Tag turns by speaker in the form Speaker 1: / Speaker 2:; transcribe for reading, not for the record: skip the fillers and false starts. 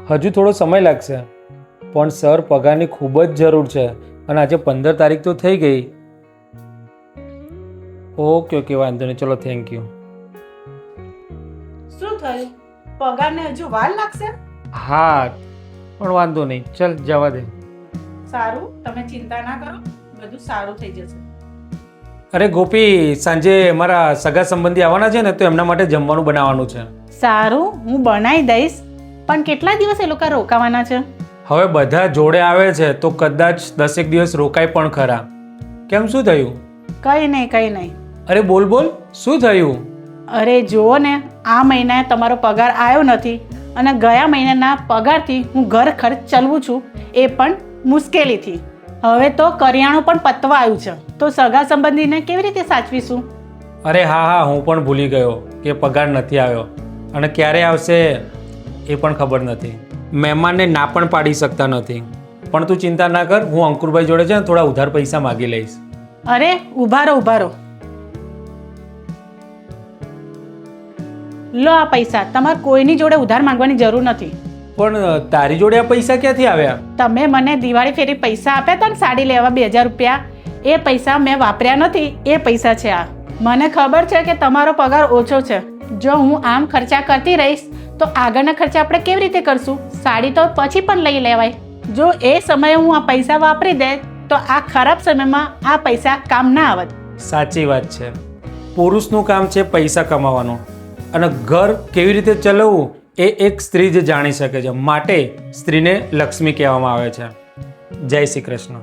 Speaker 1: હજુ થોડો સમય લાગશે, પણ સર પગારની ખૂબ જ જરૂર છે અને આજે 15 તારીખ તો થઈ ગઈ. ઓકે ઓકે, વાંધો નહીં, ચલો થેન્ક યુ.
Speaker 2: શું થયું? પગારને હજુ વાર લાગશે?
Speaker 1: હા, પણ વાંધો નહીં, ચલ જવા દે.
Speaker 2: સારું, તમે ચિંતા ના કરો, બધું સારું થઈ જશે.
Speaker 1: અરે ગોપી, સાંજે મારા સગા સંબંધી આવવાના છે ને, તો એમના માટે જમવાનું બનાવવાનું છે.
Speaker 2: સારું, હું બનાવી દઈશ, પણ કેટલા દિવસ એ લોકો રોકાવાના છે?
Speaker 1: હવે બધા જોડે આવે છે તો કદાચ 10 દિવસ રોકાય પણ ખરા. કેમ, શું થયું?
Speaker 2: કંઈ નહીં.
Speaker 1: અરે બોલ બોલ, શું થયું?
Speaker 2: અરે જુઓ ને, આ મહિને તમારો પગાર આવ્યો નથી અને ગયા મહિનાના પગારથી હું ઘર ખર્ચ ચલાવું છું, એ પણ મુશ્કેલીથી. હવે તો કરિયાણું પણ પતવા આવ્યું છે, તો સગા સંબંધીને કેવી રીતે સાચવીશું?
Speaker 1: અરે હા, હું પણ ભૂલી ગયો કે પગાર નથી આવ્યો અને ક્યારે આવશે એ પણ ખબર નથી. મહેમાનને ના પણ પાડી શકતા નથી. પણ તું ચિંતા ના કર, હું અંકુરભાઈ જોડે છે ને થોડા ઉધાર પૈસા માગી લઈશ.
Speaker 2: અરે ઊભા રહો. લો આ પૈસા, તમારે કોઈની જોડે ઉધાર માંગવાની જરૂર નથી.
Speaker 1: પણ તારી જોડે આ પૈસા ક્યાંથી આવ્યા?
Speaker 2: તમે મને દિવાળી ફેરી પૈસા આપ્યા હતા ને સાડી લેવા 2000 રૂપિયા, એ પૈસા મેં વાપર્યા નથી, એ પૈસા છે આ. મને ખબર છે કે તમારો પગાર ઓછો છે. જો હું આમ ખર્ચા કરતી રહીશ તો આગળના ખર્ચા આપણે કેવી રીતે કરશું? સાડી તો પછી પણ લઈ લેવાય. જો એ સમયે હું આ પૈસા વાપરી દે તો આ ખરાબ સમયમાં આ પૈસા કામ ના આવત.
Speaker 1: સાચી વાત છે. પુરુષનું કામ છે પૈસા કમાવાનું, અને ઘર કેવી રીતે ચલાવવું એ એક સ્ત્રી જ જાણી શકે છે. માટે સ્ત્રીને લક્ષ્મી કહેવામાં આવે છે. જય શ્રી કૃષ્ણ.